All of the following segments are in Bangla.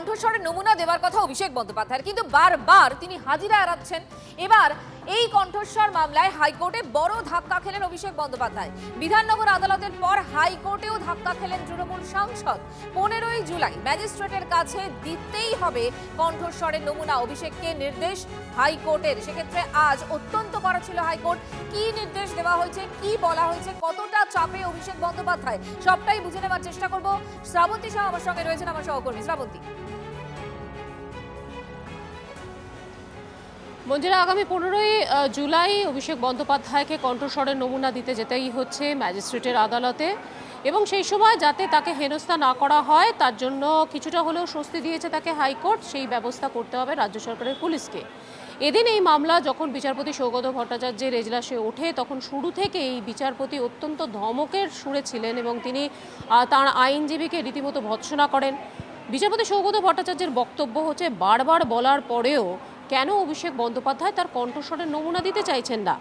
কণ্ঠস্বরের নমুনা দেওয়ার কথা অভিষেক বন্দ্যোপাধ্যায়ের, কিন্তু বারবার তিনি হাজিরা এড়াচ্ছেন। এবার এই কণ্ঠস্বর মামলায় হাইকোর্টে বড় ধাক্কা খেলেন অভিষেক বন্দ্যোপাধ্যায়। বিধাননগর আদালতের পর হাইকোর্টেও ধাক্কা খেলেন তৃণমূল সাংসদ। 15ই জুলাই ম্যাজিস্ট্রেটের কাছে দিতেই হবে কণ্ঠস্বরের নমুনা, অভিষেককে নির্দেশ হাইকোর্টের। সেক্ষেত্রে আজ অত্যন্ত কড়া ছিল হাইকোর্ট। কি নির্দেশ দেওয়া হয়েছে, কি বলা হয়েছে, কতটা চাপে অভিষেক বন্দ্যোপাধ্যায়, সবটাই বুঝে নেওয়ার চেষ্টা করব। শ্রাবন্তী শাহ আমার সঙ্গে রয়েছেন, আমার সহকর্মী। শ্রাবন্তী, মঞ্জিরা, আগামী 15ই জুলাই অভিষেক বন্দ্যোপাধ্যায়কে কণ্ঠস্বরের নমুনা দিতে যেতেই হচ্ছে ম্যাজিস্ট্রেটের আদালতে, এবং সেই সময় যাতে তাকে হেনস্থা না করা হয় তার জন্য কিছুটা হলেও স্বস্তি দিয়েছে তাকে হাইকোর্ট। সেই ব্যবস্থা করতে হবে রাজ্য সরকারের পুলিশকে। এদিন এই মামলা যখন বিচারপতি সৌগত ভট্টাচার্যের এজলাসে ওঠে, তখন শুরু থেকেই বিচারপতি অত্যন্ত ধমকের সুরে ছিলেন এবং তিনি তাঁর আইনজীবীকে রীতিমতো ভৎসনা করেন। বিচারপতি সৌগত ভট্টাচার্যের বক্তব্য হচ্ছে, বারবার বলার পরেও কেন অভিষেক বন্দ্যোপাধ্যায় তার কণ্ঠস্বরের নমুনা দিতে চাইছেন না।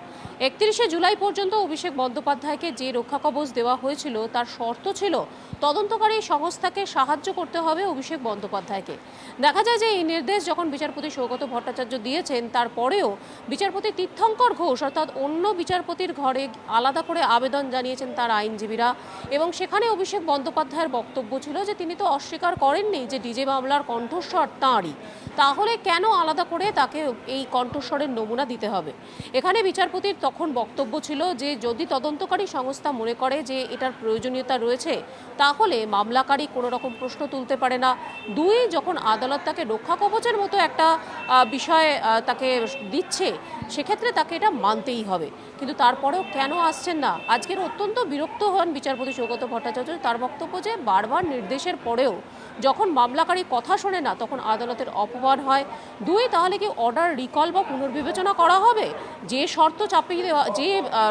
31শে জুলাই পর্যন্ত অভিষেক বন্দ্যোপাধ্যায়কে যে রক্ষা কবচ দেওয়া হয়েছিল তার শর্ত ছিল তদন্তকারী সংস্থাকে সাহায্য করতে হবে অভিষেক বন্দ্যোপাধ্যায়কে। দেখা যায় যে এই নির্দেশ যখন বিচারপতি সৌগত ভট্টাচার্য দিয়েছেন, তারপরেও বিচারপতি তীর্থঙ্কর ঘোষ অর্থাৎ অন্য বিচারপতির ঘরে আলাদা করে আবেদন জানিয়েছেন তার আইনজীবীরা, এবং সেখানে অভিষেক বন্দ্যোপাধ্যায়ের বক্তব্য ছিল যে তিনি তো অস্বীকার করেননি যে ডিজে মামলার কণ্ঠস্বর তাঁরই, তাহলে কেন আলাদা করে তাকে এই কণ্ঠস্বরের নমুনা দিতে হবে। এখানে বিচারপতির তখন বক্তব্য ছিল যে যদি তদন্তকারী সংস্থা মনে করে যে এটার প্রয়োজনীয়তা রয়েছে, তাহলে মামলাকারী কোনো রকম প্রশ্ন তুলতে পারে না। দুই, যখন আদালত তাকে রক্ষা কবচের মতো একটা বিষয় তাকে দিচ্ছে, সেক্ষেত্রে তাকে এটা মানতেই হবে। কিন্তু তারপরেও কেন আসছেন না, আজকের অত্যন্ত বিরক্ত হন বিচারপতি সৌগত ভট্টাচার্য। তার বক্তব্য যে বারবার নির্দেশের পরেও যখন মামলাকারী কথা শোনে না, তখন আদালতের অপমান হয়। দুই, তাহলে কি অর্ডার রিকল বা পুনর্বিবেচনা করা হবে? যে শর্ত চাপিয়ে দেওয়া, যে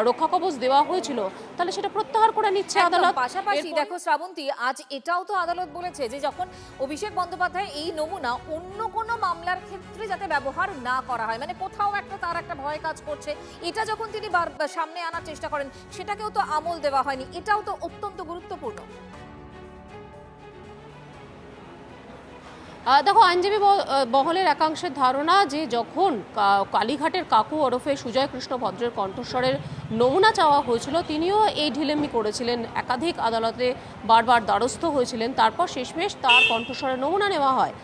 রক্ষা কবচ দেওয়া হয়েছিল, তাহলে সেটা প্রত্যাহার করে নিচ্ছে আদালত। পাশাপাশি দেখো শ্রাবন্তী, আজ এটাও তো আদালত বলেছে যে যখন অভিষেক বন্দ্যোপাধ্যায় এই নমুনা অন্য কোনো মামলার ক্ষেত্রে যাতে ব্যবহার না করা হয়, মানে কোথাও একটা তার একটা ভয় কাজ করছে, এটা যখন তিনি সামনে আনার চেষ্টা করেন, সেটাকেও তো আমল দেওয়া হয়নি। এটাও তো অত্যন্ত গুরুত্বপূর্ণ। দেখো, আইনজীবী মহলের একাংশের ধারণা যে যখন কালীঘাটের কাকু ওরফে সুজয় কৃষ্ণ ভদ্রের কণ্ঠস্বরের নমুনা চাওয়া হয়েছিল, তিনিও এই ঢিলেমি করেছিলেন, একাধিক আদালতে বারবার দ্বারস্থ হয়েছিলেন, তারপর শেষমেশ তার কণ্ঠস্বরের নমুনা নেওয়া হয়।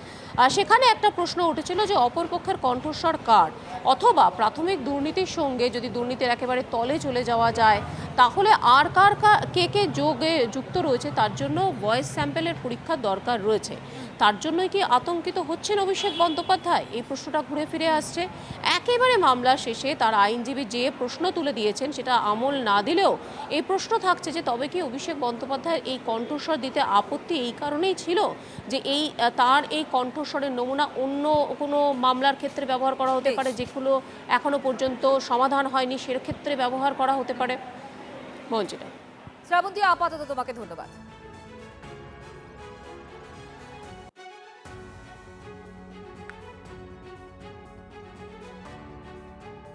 সেখানে একটা প্রশ্ন উঠেছিল যে অপরপক্ষের কণ্ঠস্বর কার, অথবা প্রাথমিক দুর্নীতির সঙ্গে যদি দুর্নীতির একেবারে তলে চলে যাওয়া যায়, তাহলে আর কার কে কে যোগে যুক্ত রয়েছে তার জন্য ভয়েস স্যাম্পেলের পরীক্ষার দরকার রয়েছে। তার জন্যই কি আতঙ্কিত হচ্ছেন অভিষেক বন্দ্যোপাধ্যায়? এই প্রশ্নটা ঘুরে ফিরে আসছে। একেবারে মামলা শেষে তার আইনজীবী যে প্রশ্ন তুলে দিয়েছেন সেটা আমল না দিলেও এই প্রশ্ন থাকছে যে তবে কি অভিষেক বন্দ্যোপাধ্যায়ের এই কণ্ঠস্বর দিতে আপত্তি এই কারণেই ছিল যে তার এই কণ্ঠস্বরের নমুনা অন্য কোনো মামলার ক্ষেত্রে ব্যবহার করা হতে পারে, যেগুলো এখনো পর্যন্ত সমাধান হয়নি, সেক্ষেত্রে ব্যবহার করা হতে পারে। মঞ্জিরা, শ্রাবন্তী, আপাতত তোমাকে ধন্যবাদ।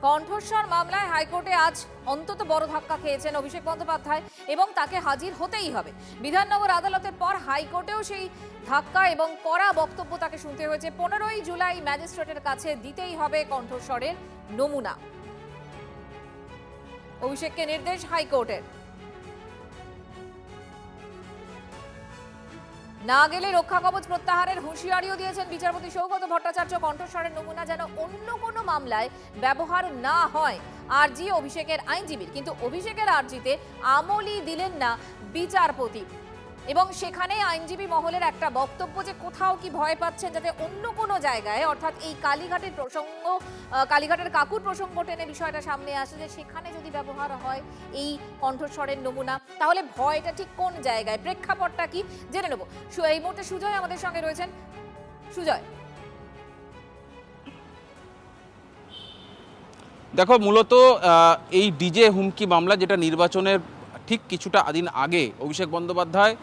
কণ্ঠস্বর মামলায় হাইকোর্টে আজ অন্তত বড় ধাক্কা খেয়েছেন অভিষেক বন্দ্যোপাধ্যায়, এবং তাকে হাজির হতেই হবে। বিধাননগর আদালতের পর হাইকোর্টেও সেই ধাক্কা এবং কড়া বক্তব্য তাকে শুনতে হয়েছে। 15ই জুলাই ম্যাজিস্ট্রেটের কাছে দিতেই হবে কণ্ঠস্বরের নমুনা, অভিষেককে নির্দেশ হাইকোর্টের। না গেলে রক্ষা কবচ প্রত্যাহারের হুঁশিয়ারিও দিয়েছেন বিচারপতি সৌগত ভট্টাচার্য। কণ্ঠস্বরের নমুনা যেন অন্য কোনো মামলায় ব্যবহার না হয় আর্জি অভিষেকের আইনজীবীর, কিন্তু অভিষেকের আর্জিতে আমলই দিলেন না বিচারপতি। এবং সেখানে আইনজীবী মহলের একটা বক্তব্য যে কোথাও কি ভয় পাচ্ছেন যাতে অন্য কোনো জায়গায়, অর্থাৎ এই কালীঘাটের প্রসঙ্গ, কালীঘাটের কাকুর প্রসঙ্গ টেনে বিষয়টা সামনে আসে, যে সেখানে যদি ব্যবহার হয় এই কণ্ঠস্বরের নমুনা, তাহলে ভয়টা ঠিক কোন জায়গায়, প্রেক্ষাপটটা কি জেনে নেব। এই মুহূর্তে সুজয় আমাদের সঙ্গে রয়েছেন। সুজয়, দেখো, মূলত এই ডিজে হুমকি মামলা, যেটা নির্বাচনের ঠিক কিছুটা দিন আগে অভিষেক বন্দ্যোপাধ্যায়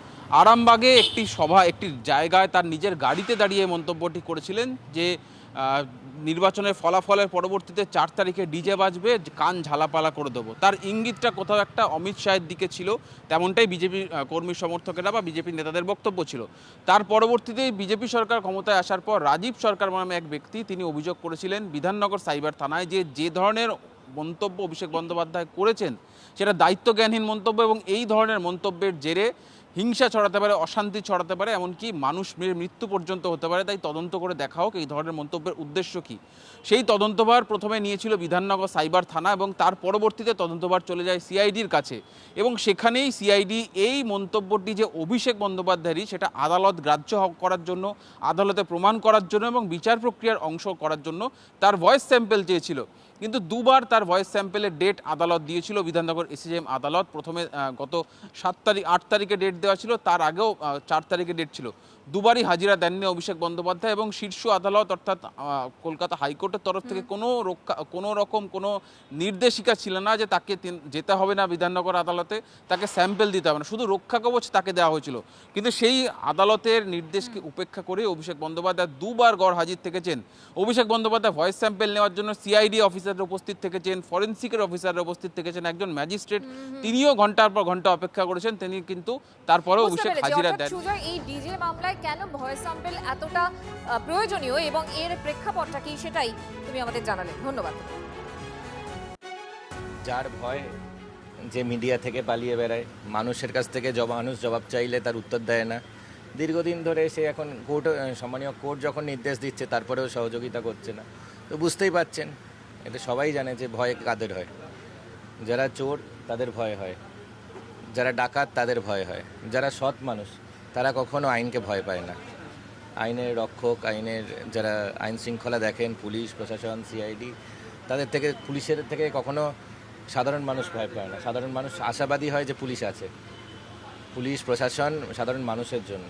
আরামবাগে একটি জায়গায় তার নিজের গাড়িতে দাঁড়িয়ে মন্তব্যটি করেছিলেন যে নির্বাচনের ফলাফলের পরবর্তীতে 4 তারিখে ডিজে বাজবে, কান ঝালাপালা করে দেবো, তার ইঙ্গিতটা কোথাও একটা অমিত শাহের দিকে ছিল, তেমনটাই বিজেপি কর্মী সমর্থকেরা বা বিজেপি নেতাদের বক্তব্য ছিল। তার পরবর্তীতে বিজেপি সরকার ক্ষমতায় আসার পর রাজীব সরকার নামে এক ব্যক্তি, তিনি অভিযোগ করেছিলেন বিধাননগর সাইবার থানায় যে ধরনের মন্তব্য অভিষেক বন্দ্যোপাধ্যায় করেছেন সেটা দায়িত্বজ্ঞানহীন মন্তব্য, এবং এই ধরনের মন্তব্যের জেরে হিংসা ছড়াতে পারে, অশান্তি ছড়াতে পারে, এমনকি মানুষ মৃত্যু পর্যন্ত হতে পারে। তাই তদন্ত করে দেখা হোক এই ধরনের মন্তব্যের উদ্দেশ্য কী। সেই তদন্তভার প্রথমে নিয়েছিল বিধাননগর সাইবার থানা, এবং তার পরবর্তীতে তদন্তভার চলে যায় সিআইডির কাছে, এবং সেখানেই সিআইডি এই মন্তব্যটি যে অভিষেক বন্দ্যোপাধ্যায়েরই সেটা আদালত গ্রাহ্য করার জন্য, আদালতে প্রমাণ করার জন্য এবং বিচার প্রক্রিয়ার অংশ করার জন্য তার ভয়েস স্যাম্পল চেয়েছিল। কিন্তু দুবার তার ভয়েস স্যাম্পেলের ডেট আদালত দিয়েছিল বিধাননগর এসিজেএম আদালত। প্রথমে গত 8 তারিখে ডেট দেওয়া ছিল, তার আগেও 4 তারিখে ডেট ছিল। দুবারই হাজিরা দেননি অভিষেক বন্দ্যোপাধ্যায়, এবং শীর্ষ আদালত অর্থাৎ কলকাতা হাইকোর্টের তরফ থেকে কোনো রকম কোনো নির্দেশিকা ছিল না যে তাকে যেতে হবে না বিধাননগর আদালতে, তাকে স্যাম্পেল দিতে হবে না, শুধু রক্ষা কবচ তাকে দেওয়া হয়েছিল। কিন্তু সেই আদালতের নির্দেশকে উপেক্ষা করে অভিষেক বন্দ্যোপাধ্যায় দুবার গড় হাজির থেকেছেন। অভিষেক বন্দ্যোপাধ্যায় ভয়েস স্যাম্পেল নেওয়ার জন্য সিআইডি অফিসাররা উপস্থিত থেকেছেন, ফরেন্সিকের অফিসাররা উপস্থিত থেকেছেন, একজন ম্যাজিস্ট্রেট তিনিও ঘন্টার পর ঘন্টা অপেক্ষা করেছেন, তিনি কিন্তু তারপরেও অভিষেক হাজিরা দেন। এই ডিজে মামলায় কেন ভয়েস স্যাম্পল এতটা প্রয়োজনীয় এবং এর প্রেক্ষাপটটা কি সেটাই তুমি আমাদের জানালে, ধন্যবাদ। যার ভয় যে মিডিয়া থেকে পালিয়ে বেড়ায়, মানুষের কাছ থেকে মানুষ জবাব চাইলে তার উত্তর দেয় না, দীর্ঘদিন ধরে সে এখন সম্মানীয় কোর্ট যখন নির্দেশ দিচ্ছে তারপরেও সহযোগিতা করছে না, তো বুঝতেই পারছেন এটা সবাই জানে যে ভয় কাদের হয়। যারা চোর তাদের ভয় হয়, যারা ডাকাত তাদের ভয় হয়, যারা সৎ মানুষ তারা কখনো আইনকে ভয় পায় না। আইনের রক্ষক, আইনের যারা আইন শৃঙ্খলা দেখেন, পুলিশ প্রশাসন, সিআইডি, পুলিশের থেকে কখনো সাধারণ মানুষ ভয় পায় না। সাধারণ মানুষ আশাবাদী হয় যে পুলিশ আছে, পুলিশ প্রশাসন সাধারণ মানুষের জন্য।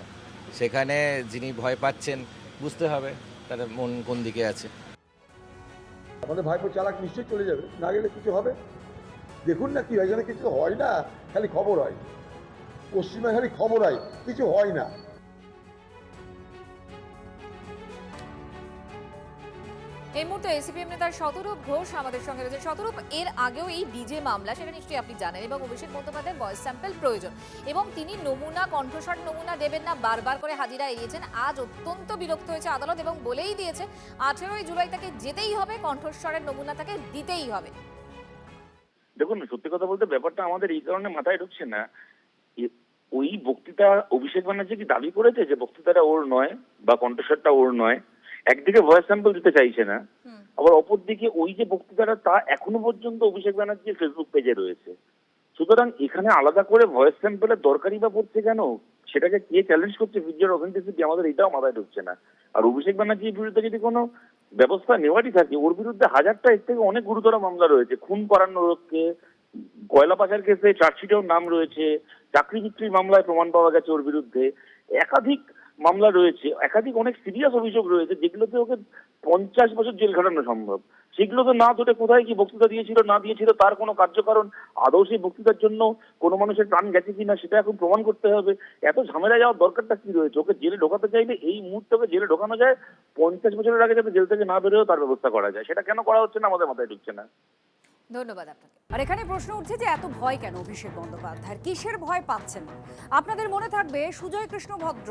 সেখানে যিনি ভয় পাচ্ছেন বুঝতে হবে তার মন কোন দিকে আছে। আমাদের ভাইপো চালাক নিশ্চয়ই চলে যাবে, না গেলে কিছু হবে। দেখুন না কি হয়, এখানে কিছু হয় না, খালি খবর হয়, পশ্চিমে খালি খবর হয়, কিছু হয় না। এই মুহূর্তে এসিপিএম নেতা শতরূপ ঘোষ আমাদের সঙ্গে রয়েছে। শতরূপ, এর আগেও এই ডিজে মামলা সেটা নিশ্চয়ই আপনি জানেন, এবং অভিষেক বন্দ্যোপাধ্যায়ের ভয়েস স্যাম্পল প্রয়োজন, এবং তিনি কণ্ঠস্বর নমুনা দেবেন না, বারবার করে হাজিরা এড়িয়েছেন। আজ অত্যন্ত বিরক্ত হয়েছে আদালত এবং বলেই দিয়েছে 18 জুলাই তাকে যেতেই হবে, কণ্ঠস্বরের নমুনা তাকে দিতেই হবে। দেখুন, সত্যি কথা বলতে ব্যাপারটা আমাদের এই কারণে মাথায় ঢুকছে না, ওই বক্তৃতা অভিষেক ব্যানার্জি কি দাবি করেছে যে বক্তৃতাটা ওর নয় বা কণ্ঠস্বরটা ওর নয়? একদিকে ভয়েস স্যাম্পল দিতে চাইছে না, আবার অপরদিকে ওই যে বক্তৃতাটা তা এখনো পর্যন্ত অভিষেক ব্যানার্জির ফেসবুক পেজে রয়েছে। সুতরাং এখানে আলাদা করে ভয়েস স্যাম্পলের দরকারই বা পড়ছে কেন? সেটাকে কে চ্যালেঞ্জ করছে? ভিডিওর অথেন্টিসিটি আমাদের এটাও মাথায় ঢুকছে না। আর অভিষেক ব্যানার্জির বিরুদ্ধে যদি কোনো ব্যবস্থা নেওয়ারই থাকে, ওর বিরুদ্ধে হাজারটা এর থেকে অনেক গুরুতর মামলা রয়েছে। খুন করানোর রোধকে, কয়লা পাচার কেসে চার্জশিটেও নাম রয়েছে, চাকরি বিক্রির মামলায় প্রমাণ পাওয়া গেছে ওর বিরুদ্ধে, একাধিক মামলা রয়েছে, একাধিক অনেক সিরিয়াস অভিযোগ রয়েছে যেগুলোতে ওকে 50 বছর জেল খাটানো সম্ভব। সেগুলো তো না ধরে কোথায় কি বক্তৃতা দিয়েছিল না দিয়েছিল তার কোনো কার্যকারণ, আদৌ সেই বক্তৃতার জন্য কোনো মানুষের প্রাণ গেছে কিনা সেটা এখন প্রমাণ করতে হবে। এত ঝামেলা যাওয়ার দরকারটা কি রয়েছে? ওকে জেলে ঢোকাতে চাইলে এই মুহূর্তে ওকে জেলে ঢোকানো যায়, 50 বছরের আগে যাতে জেল থেকে না বেরোয় তার ব্যবস্থা করা যায়। সেটা কেন করা হচ্ছে না আমাদের মাথায় ঢুকছে না। ধন্যবাদ আপনাকে। আর এখানে প্রশ্ন উঠছে যে এত ভয় কেন অভিষেক বন্দ্যোপাধ্যায়ের, কিসের ভয় পাচ্ছেন? আপনাদের মনে থাকবে সুজয় কৃষ্ণ ভদ্র,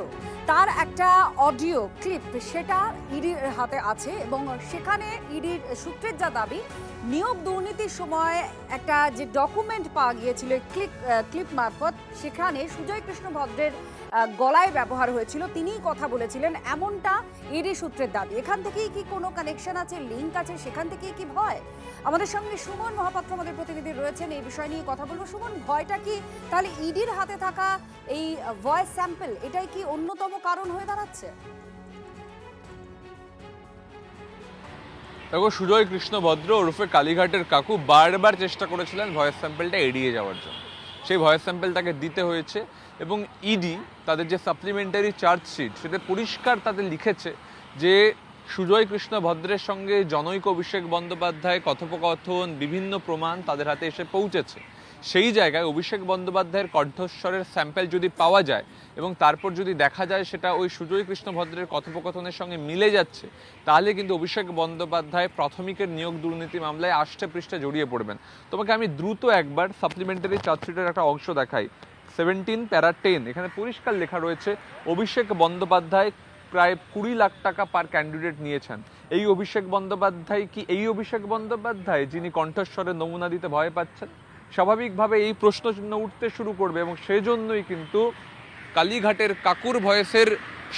তার একটা অডিও ক্লিপ সেটা ইডির হাতে আছে, এবং সেখানে ইডির সূত্রের যা দাবি, নিয়োগ দুর্নীতির সময় একটা যে ডকুমেন্ট পাওয়া গিয়েছিল ক্লিপ মারফত, সেখানে সুজয় কৃষ্ণ ভদ্রের গলায় ব্যবহার হয়েছিল, তিনিই কথা বলেছিলেন, এমনটা ইডি সূত্রের দাবি। এখান থেকেই কি কোনো কানেকশন আছে, লিঙ্ক আছে? সেখান থেকেই কি ভয়? আমাদের সঙ্গে সুমন মহাপাত্র আমাদের প্রতিনিধি রয়েছেন, এই বিষয় নিয়ে কথা বলবো। সুমন, ভয়টা কি তাহলে ইডির হাতে থাকা এই ভয়েস স্যাম্পল, এটাই কি অন্যতম কারণ হয়ে দাঁড়াচ্ছে? দেখো, সুজয় কৃষ্ণ ভদ্র ওরফে কালীঘাটের কাকু বারবার চেষ্টা করেছিলেন ভয়েস স্যাম্পলটা এড়িয়ে যাওয়ার জন্য। সেই ভয়েস স্যাম্পল তাকে দিতে হয়েছে, এবং ইডি তাদের যে সাপ্লিমেন্টারি চার্জশিট সেটা পরিষ্কার তাদের লিখেছে যে সুজয় কৃষ্ণ ভদ্রের সঙ্গে জনৈক অভিষেক বন্দ্যোপাধ্যায় কথোপকথন, বিভিন্ন প্রমাণ তাদের হাতে এসে পৌঁছেছে। সেই জায়গায় অভিষেক বন্দ্যোপাধ্যায়ের কণ্ঠস্বরের স্যাম্পল যদি পাওয়া যায় এবং তারপর যদি দেখা যায় সেটা ওই সুজয় কৃষ্ণ ভদ্রের কথোপকথনের সঙ্গে মিলে যাচ্ছে, তাহলে কিন্তু অভিষেক বন্দ্যোপাধ্যায় প্রাথমিকের নিয়োগ দুর্নীতি মামলায় আষ্টে পৃষ্ঠে জড়িয়ে পড়বেন। তোমাকে আমি দ্রুত একবার সাপ্লিমেন্টারি চার্জশিটের একটা অংশ দেখাই। 17 প্যারা 10, এখানে পরিষ্কার লেখা রয়েছে অভিষেক বন্দ্যোপাধ্যায় প্রায় 20 লাখ টাকা পার ক্যান্ডিডেট নিয়েছেন। এই অভিষেক বন্দ্যোপাধ্যায় কি এই অভিষেক বন্দ্যোপাধ্যায় যিনি কণ্ঠস্বরে নমুনা দিতে ভয় পাচ্ছেন? স্বাভাবিকভাবে এই প্রশ্ন চিহ্ন উঠতে শুরু করবে এবং সেজন্যই কিন্তু কালীঘাটের কাকুর ভয়েসের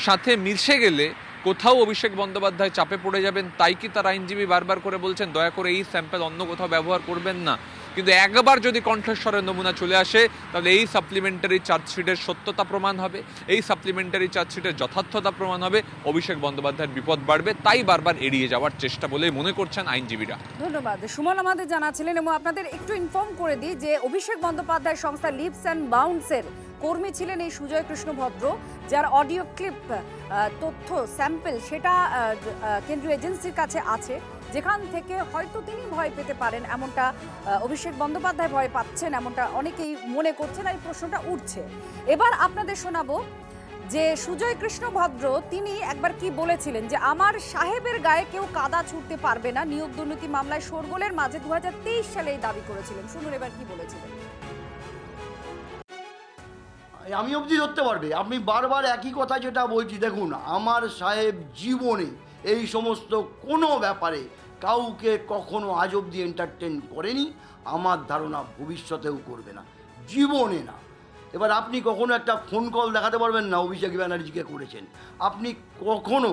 সাথে মিশে গেলে কোথাও অভিষেক বন্দ্যোপাধ্যায় চাপে পড়ে যাবেন। তাই কি তার আইনজীবী বারবার করে বলছেন দয়া করে এই স্যাম্পল অন্য কোথাও ব্যবহার করবেন না। কিন্তু একবার যদি কণ্ঠস্বরের নমুনা চলে আসে তাহলে এই সাপ্লিমেন্টারি চার্জশিটের সত্যতা প্রমাণ হবে, এই সাপ্লিমেন্টারি চার্জশিটের যথার্থতা প্রমাণ হবে, অভিষেক বন্দ্যোপাধ্যায়ের বিপদ বাড়বে। তাই বারবার এড়িয়ে যাওয়ার চেষ্টা বলে মনে করছেন আইনজীবীরা। ধন্যবাদ। সুমন আমাদের জানাচ্ছিলেন এবং আপনাদের একটু ইনফর্ম করে দিই যে অভিষেক বন্দ্যোপাধ্যায় সংস্থা লিপস অ্যান্ড বাউন্সের কর্মী ছিলেন এই সুজয় কৃষ্ণ ভদ্র, যার অডিও ক্লিপ তথ্য স্যাম্পল সেটা কেন্দ্রীয় এজেন্সির কাছে আছে, যেখান থেকে হয়তো তিনি ভয় পেতে পারেন এমনটা অভিষেক বন্দ্যোপাধ্যায় ভয় পাচ্ছেন এমনটা অনেকেই মনে করছেন, এই প্রশ্নটা উঠছে। এবার আপনাদের শোনাবো যে সুজয় কৃষ্ণ ভদ্র তিনি একবার কি বলেছিলেন যে আমার সাহেবের গায়ে কেউ কাদা ছুটতে পারবে না, নিয়োগ দুর্নীতি মামলায় শোরগোলের মাঝে 2023 সালে এই দাবি করেছিলেন। শুনুন এবার কি বলেছিলেন। আমি অবধি ধরতে পারবে, আমি বারবার একই কথা যেটা বলছি, দেখুন আমার সাহেব জীবনে এই সমস্ত কোনো ব্যাপারে কাউকে কখনো আজ অবধি এন্টারটেন করেনি, আমার ধারণা ভবিষ্যতেও করবে না, জীবনে না। এবার আপনি কখনো একটা ফোন কল দেখাতে পারবেন না অভিষেক ব্যানার্জিকে করেছেন, আপনি কখনো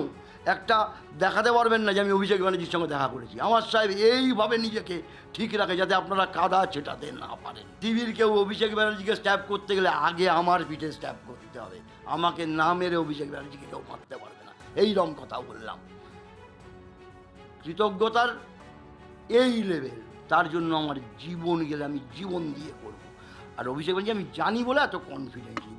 একটা দেখাতে পারবেন না যে আমি অভিষেক ব্যানার্জির সঙ্গে দেখা করেছি। আমার সাহেব এইভাবে নিজেকে ঠিক রাখে যাতে আপনারা কাদা ছেটাতে না পারেন। টিভির কেউ অভিষেক ব্যানার্জিকে স্ট্যাপ করতে গেলে আগে আমার পিঠে স্ট্যাপ করতে হবে, আমাকে না মেরে অভিষেক ব্যানার্জিকে কেউ মারতে পারবে না, এইরকম কথা বললাম। কৃতজ্ঞতার এই লেভেল, তার জন্য আমার জীবন গেলে আমি জীবন দিয়ে করব। আর অভিষেক ব্যানার্জি আমি জানি বলে এত কনফিডেন্টলি।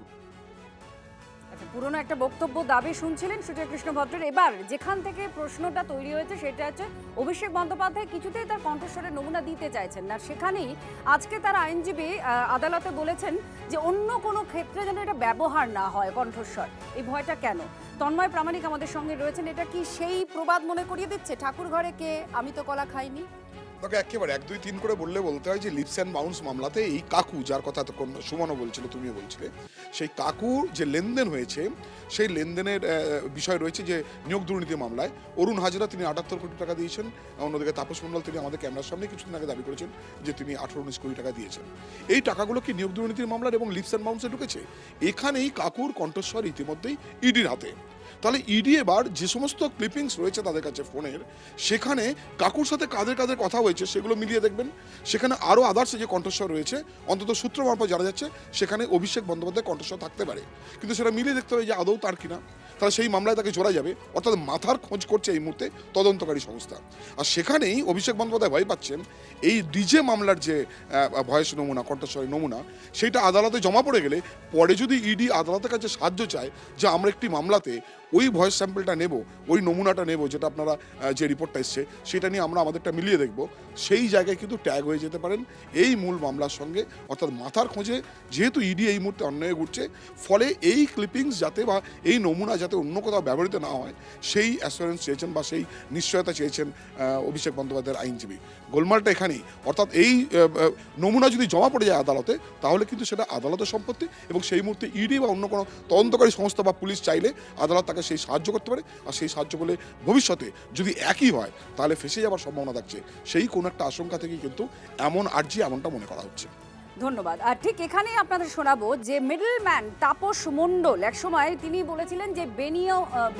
পুরনো একটা বক্তব্য দাবি শুনছিলেন সুজয় কৃষ্ণ ভদ্রের। এবার যেখান থেকে প্রশ্নটা তৈরি হয়েছে সেটা হচ্ছে অভিষেক বন্দ্যোপাধ্যায় কিছুতেই তার কণ্ঠস্বরের নমুনা দিতে চাইছেন না। সেখানেই আজকে তার আইনজীবী আদালতে বলেছেন যে অন্য কোনো ক্ষেত্রে যেন এটা ব্যবহার না হয় কণ্ঠস্বর। এই ভয়টা কেন? তন্ময় প্রামাণিক আমাদের সঙ্গে রয়েছেন। এটা কি সেই প্রবাদ মনে করিয়ে দিচ্ছে ঠাকুর ঘরে কে আমি তো কলা খাইনি? তোকে একেবারে 1, 2, 3 করে বলতে হয় যে লিপস অ্যান্ড বাউন্স মামলাতে এই কাকু, যার কথা তো সুমনও বলছিল, তুমিও বলছিলে, সেই কাকুর যে লেনদেন হয়েছে সেই লেনদেনের বিষয় রয়েছে যে নিয়োগ দুর্নীতি মামলায় অরুণ হাজরা তিনি 78 কোটি টাকা দিয়েছেন, অন্যদিকে তাপস মণ্ডল তিনি আমাদের ক্যামেরার সামনে কিছুদিন আগে দাবি করেছেন যে তিনি 18-19 কোটি টাকা দিয়েছেন। এই টাকাগুলো কি নিয়োগ দুর্নীতির মামলার এবং লিপস অ্যান্ড বাউন্সে ঢুকেছে? এখানেই কাকুর কণ্ঠস্বর ইতিমধ্যেই ইডির হাতে। তাহলে ইডি এবার যে সমস্ত ক্লিপিংস রয়েছে তাদের কাছে ফোনের, সেখানে কাকুর সাথে কাদের কাদের কথা হয়েছে সেগুলো মিলিয়ে দেখবেন। সেখানে আরও আদার্স যে কণ্ঠস্বর রয়েছে, অন্তত সূত্র মারফত জানা যাচ্ছে সেখানে অভিষেক বন্দ্যোপাধ্যায় কণ্ঠস্বর থাকতে পারে, কিন্তু সেটা মিলিয়ে দেখতে হবে যে আদৌ তার কিনা। তাহলে সেই মামলায় তাকে জোড়া যাবে, অর্থাৎ মাথার খোঁজ করছে এই মুহূর্তে তদন্তকারী সংস্থা। আর সেখানেই অভিষেক বন্দ্যোপাধ্যায় ভয় পাচ্ছেন এই ডিজে মামলার যে ভয়েস নমুনা, কণ্ঠস্বরের নমুনা, সেইটা আদালতে জমা পড়ে গেলে পরে যদি ইডি আদালতের কাছে সাহায্য চায় যে আমরা একটি মামলাতে ওই ভয়েস স্যাম্পলটা নেব, ওই নমুনাটা নেব, যেটা আপনারা যে রিপোর্টটা এসছে সেটা নিয়ে আমরা আমাদেরটা মিলিয়ে দেখব, সেই জায়গায় কিন্তু ট্যাগ হয়ে যেতে পারেন এই মূল মামলার সঙ্গে। অর্থাৎ মাথার খোঁজে যেহেতু ইডি এই মুহূর্তে অন্যায় ঘুরছে, ফলে এই ক্লিপিংস যাতে বা এই নমুনা যাতে অন্য কোথাও ব্যবহৃত না হয় সেই অ্যাসুরেন্স চেয়েছেন বা সেই নিশ্চয়তা চেয়েছেন অভিষেক বন্দ্যোপাধ্যায়ের আইনজীবী। গোলমালটা এখানেই, অর্থাৎ এই নমুনা যদি জমা পড়ে যায় আদালতে তাহলে কিন্তু সেটা আদালতের সম্পত্তি এবং সেই মুহূর্তে ইডি বা অন্য কোনো তদন্তকারী সংস্থা বা পুলিশ চাইলে আদালত তাকে সেই সাহায্য করতে পারে। আর সেই সাহায্য করলে ভবিষ্যতে যদি একই হয় তাহলে ফেসে যাওয়ার সম্ভাবনা থাকছে। সেই কোনো একটা আশঙ্কা থেকে কিন্তু এমন আর্জি এমনটা মনে করা হচ্ছে। ধন্যবাদ। আর ঠিক এখানেই আপনাদের শোনাবো যে মিডলম্যান তাপস মণ্ডল একসময় তিনি বলেছিলেন যে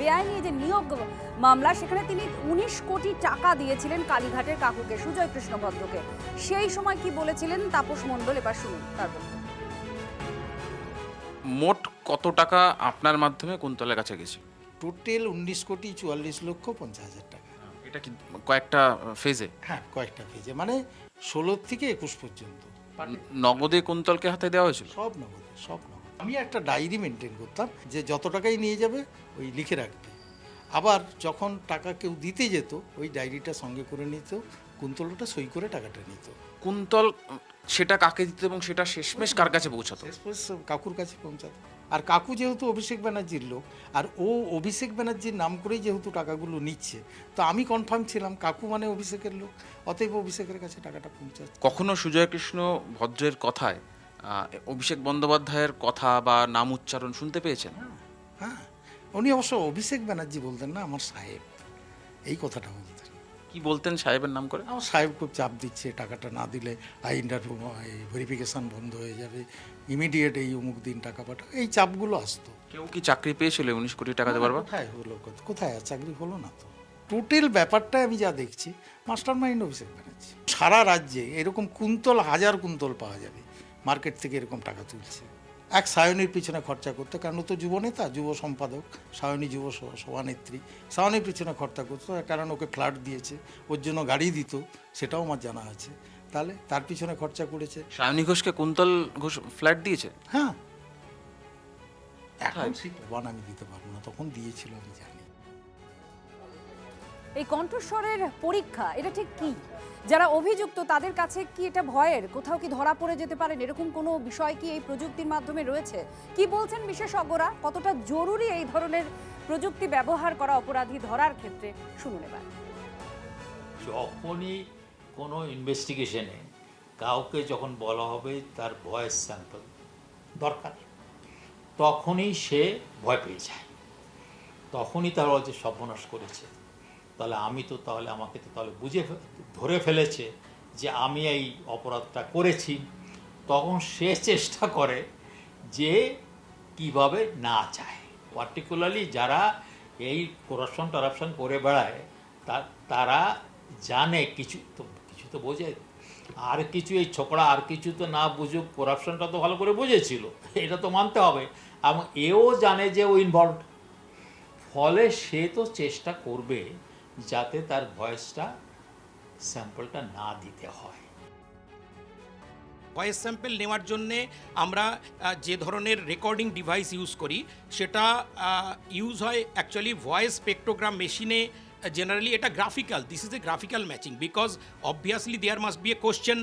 বেআইনি যে নিয়োগ মামলা সেখানে তিনি 19 কোটি টাকা দিয়েছিলেন কালীঘাটের কাকুকে, সুজয় কৃষ্ণ ভদ্রকে। সেই সময় কি বলেছিলেন তাপস মণ্ডল, এবার শুনুন তার বক্তব্য। মোট কত টাকা আপনার মাধ্যমে কুন্তলের কাছে গেছে? টোটাল 19,44,50,000 টাকা। এটা কি কয়েকটা ফেজে? হ্যাঁ, কয়েকটা ফেজে, মানে 16 থেকে 21 পর্যন্ত। নগদে কুন্তলকে হাতে দেওয়া হয়েছিল? সব নগদে, সব নগদ। আমি একটা ডায়েরি মেনটেন করতাম যে যত টাকাই নিয়ে যাবে ওই লিখে রাখবে, আবার যখন টাকা কেউ দিতে যেত ওই ডায়েরিটা সঙ্গে করে নিত, কুন্তলটা সই করে টাকাটা নিত। কুন্তল সেটা কাকে দিত এবং সেটা শেষমেশ কার কাছে পৌঁছাতো? শেষমেশ কাকুর কাছে পৌঁছাতো। আর কাকু যেহেতু অভিষেক ব্যানার্জির লোক, আর ও অভিষেক ব্যানার্জির নাম করেই যেহেতু টাকাগুলো নিচ্ছে, তো আমি কনফার্ম ছিলাম কাকু মানে অভিষেকের লোক, অতএব অভিষেকের কাছে টাকাটা পৌঁছাচ্ছে। কখনো সুজয় কৃষ্ণ ভদ্রের কথায় অভিষেক বন্দ্যোপাধ্যায়ের কথা বা নাম উচ্চারণ শুনতে পেয়েছেন? হ্যাঁ, উনি অবশ্য অভিষেক ব্যানার্জি বলতেন না, আমার সাহেব, এই কথাটা বলতেন। কি বলতেন সাহেবের নাম করে? আমার সাহেব খুব চাপ দিচ্ছে, টাকাটা না দিলে ইন্টারভিউ ভেরিফিকেশান বন্ধ হয়ে যাবে, ইমিডিয়েট এই অমুক দিন টাকা পাঠাও, এই চাপগুলো আসতো। কেউ কি চাকরি পেয়েছিল 19 কোটি টাকা দেওয়ার পর? কোথায় হলো, কোথায় আর চাকরি হলো না তো। টোটাল ব্যাপারটা আমি যা দেখছি, মাস্টার মাইন্ড অভিষেক ব্যানার্জি। সারা রাজ্যে এরকম কুন্তল, হাজার কুন্তল পাওয়া যাবে মার্কেট থেকে এরকম টাকা তুলছে এক সায়নীর পিছনে খরচা করতে, কারণ ও তো যুব নেতা, যুব সম্পাদক, সায়নী যুব সভানেত্রী, সায়নীর পিছনে খরচা করতো, কারণ ওকে ফ্ল্যাট দিয়েছে, ওর জন্য গাড়ি দিত, সেটাও আমার জানা আছে। তাহলে তার পিছনে খরচা করেছে। সায়নী ঘোষকে কুন্তল ঘোষ ফ্ল্যাট দিয়েছে? হ্যাঁ, এখন সেই প্রমাণ আমি দিতে পারবো না, তখন দিয়েছিল আমি জানি। এই কণ্ঠস্বরের পরীক্ষা এটা ঠিক কি? যারা অভিযুক্ত তাদের কাছে কি এটা ভয়ের? কোথাও কি ধরা পড়ে যেতে পারেন এরকম কোনো বিষয় কি এই প্রযুক্তির মাধ্যমে রয়েছে? কি বলছেন বিশেষজ্ঞরা? কতটা জরুরি এই ধরনের প্রযুক্তি ব্যবহার করা অপরাধী ধরার ক্ষেত্রে? শুনুন এবার। যখনই কোনো ইনভেস্টিগেশনে কাউকে যখন বলা হবে তার ভয়েস স্যাম্পল দরকার, তখনই সে ভয় পেয়ে যায়, তখনই তার যে সর্বনাশ করেছে, তাহলে আমাকে তো তাহলে ধরে ফেলেছে যে আমি এই অপরাধটা করেছি, তখন সে চেষ্টা করে যে কিভাবে না চায়। পার্টিকুলারলি যারা এই করাপশন করে বেড়ায় তারা জানে কিছু তো বোঝে, আর কিছু এই ছোকরা আর কিছু তো না বুঝুক, করাপশনটা তো ভালো করে বুঝেছিল, এটা তো মানতে হবে, এবং এও জানে যে ও ইনভলভ, ফলে সে তো চেষ্টা করবে যাতে তার ভয়েসটা স্যাম্পলটা না দিতে হয়। ভয়েস স্যাম্পল নেওয়ার জন্যে আমরা যে ধরনের রেকর্ডিং ডিভাইস ইউজ করি সেটা ইউজ হয় অ্যাকচুয়ালি ভয়েস স্পেকট্রোগ্রাম মেশিনে। জেনারেলি এটা graphical, this is a graphical matching, because obviously there must be a question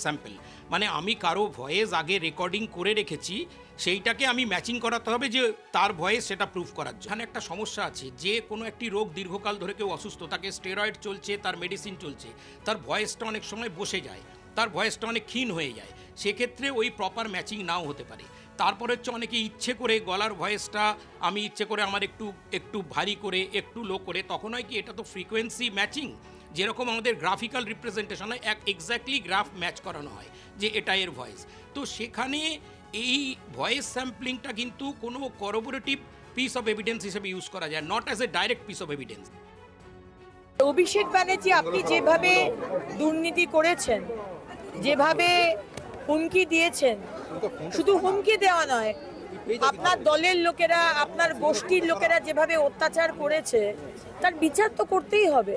sample, মানে আমি কারো ভয়েস আগে রেকর্ডিং করে রেখেছি, সেইটাকে আমি ম্যাচিং করাতে হবে যে তার ভয়েস, সেটা প্রুফ করার জন্য। এখানে একটা সমস্যা আছে, যে কোনো একটি রোগ দীর্ঘকাল ধরে কেউ অসুস্থ, তাকে স্টেরয়েড চলছে, তার মেডিসিন চলছে, তার ভয়েসটা অনেক সময় বসে যায়, তার ভয়েসটা অনেক ক্ষীণ হয়ে যায়, সেক্ষেত্রে ওই প্রপার ম্যাচিং নাও হতে পারে। তারপরে হচ্ছে অনেকে ইচ্ছে করে গলার ভয়েসটা আমি ইচ্ছে করে আমার একটু ভারী করে, একটু লো করে, তখন হয় কি এটা তো ফ্রিকোয়েন্সি ম্যাচিং, যেরকম আমাদের গ্রাফিক্যাল রিপ্রেজেন্টেশন হয়, এক্স্যাক্টলি গ্রাফ ম্যাচ করানো হয় যে এটা এর ভয়েস। তো সেখানে এই ভয়েস স্যাম্পলিংটা কিন্তু কোনো করোবোরেটিভ পিস অফ এভিডেন্স হিসেবে ইউজ করা যায়, not as a direct piece of evidence. Abhishek Banerjee, আপনি যেভাবে দুর্নীতি করেছেন, যেভাবে হুমকি দিয়েছেন, শুধু হুমকি দেওয়া নয়, আপনার দলের লোকেরা, আপনার গোষ্ঠীর লোকেরা যেভাবে অত্যাচার করেছে, তার বিচার তো করতেই হবে।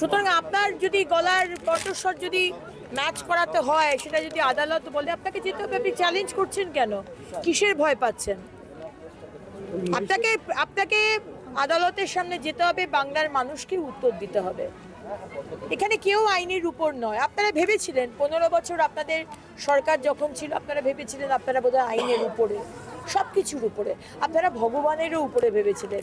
সুতরাং আপনার যদি গলার কণ্ঠস্বর যদি ম্যাচ করাতে হয়, সেটা যদি আদালত বলে আপনাকে যেতে হবে, আপনি চ্যালেঞ্জ করছেন কেন? কিসের ভয় পাচ্ছেন? আপনাকে আদালতের সামনে যেতে হবে, বাংলার মানুষকে উত্তর দিতে হবে। এখানে কেউ আইনের উপর নয়। আপনারা ভেবেছিলেন 15 বছর আপনাদের সরকার যখন ছিল, আপনারা ভেবেছিলেন আপনারা বোধহয় আইনের উপরে, সব কিছুর উপরে, আপনারা ভগবানেরও উপরে ভেবেছিলেন।